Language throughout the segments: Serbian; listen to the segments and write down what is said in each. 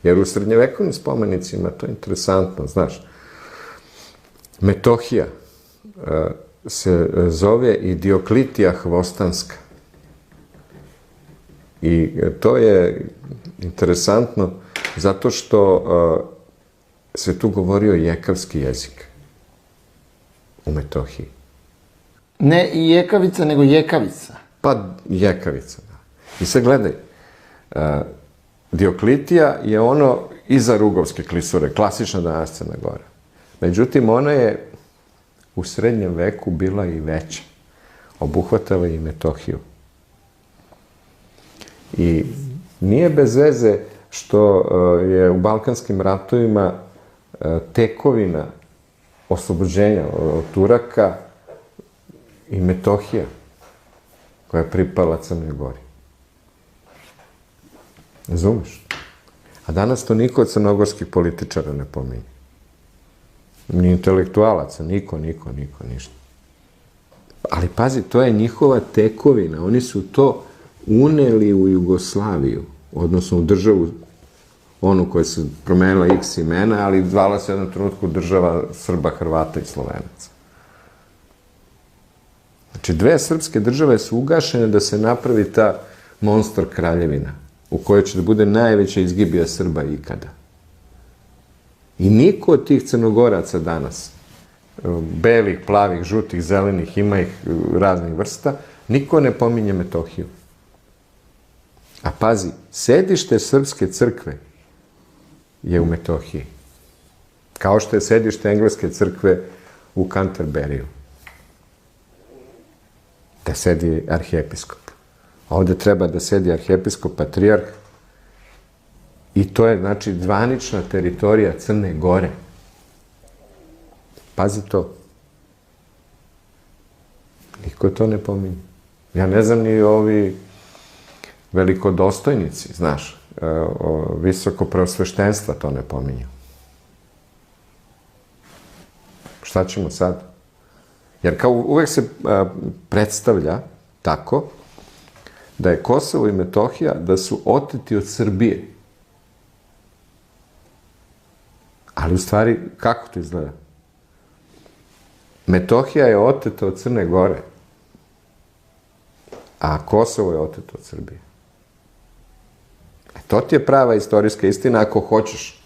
Jer u srednjevekovnim spomenicima, to je interesantno, znaš, Metohija se zove i Dioklitija Hvostanska. I to je interesantno zato što se tu govorio jekavski jezik u Metohiji. Ne jekavica, nego jekavica. Pa jekavica, da. I sad gledaj, Dioklitija je ono iza Rugovske klisure, klasična danas Crna Gora. Međutim, ona je u srednjem veku bila i veća. Obuhvatala i Metohiju. I nije bez veze što je u Balkanskim ratovima tekovina oslobođenja od Turaka i Metohija, koja je pripala Crnoj Gori. Razumeš? A danas to niko od crnogorskih političara ne pominje. Ni intelektualaca, niko, ništa. Ali pazi, to je njihova tekovina. Oni su to uneli u Jugoslaviju, odnosno u državu, onu koja se promenila x imena, ali zvala se u jednom trenutku država Srba, Hrvata i Slovenaca. Znači, dve srpske države su ugašene da se napravi ta monster kraljevina, u kojoj će da bude najveća izgibija Srba ikada. I niko od tih Crnogoraca danas, belih, plavih, žutih, zelenih, ima ih raznih vrsta, niko ne pominje Metohiju. A pazi, sedište Srpske crkve je u Metohiji. Kao što je sedište Engleske crkve u Canterburyju. Da sedi arhijepiskop. Ovde treba da sedi arhijepiskop, patrijarh. I to je, znači, zvanična teritorija Crne Gore. Pazi to. Niko to ne pominje. Ja ne znam ni ovi velikodostojnici, znaš, visoko preosveštenstva to ne pominju. Šta ćemo sad? Jer kao uvek se predstavlja tako da je Kosovo i Metohija da su oteti od Srbije. Ali u stvari, kako to izgleda? Metohija je oteta od Crne Gore, a Kosovo je oteto od Srbije. To ti je prava istorijska istina ako hoćeš.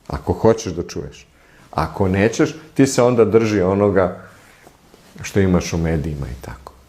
Ako hoćeš da čuješ. Ako nećeš, ti se onda drži onoga što imaš u medijima i tako.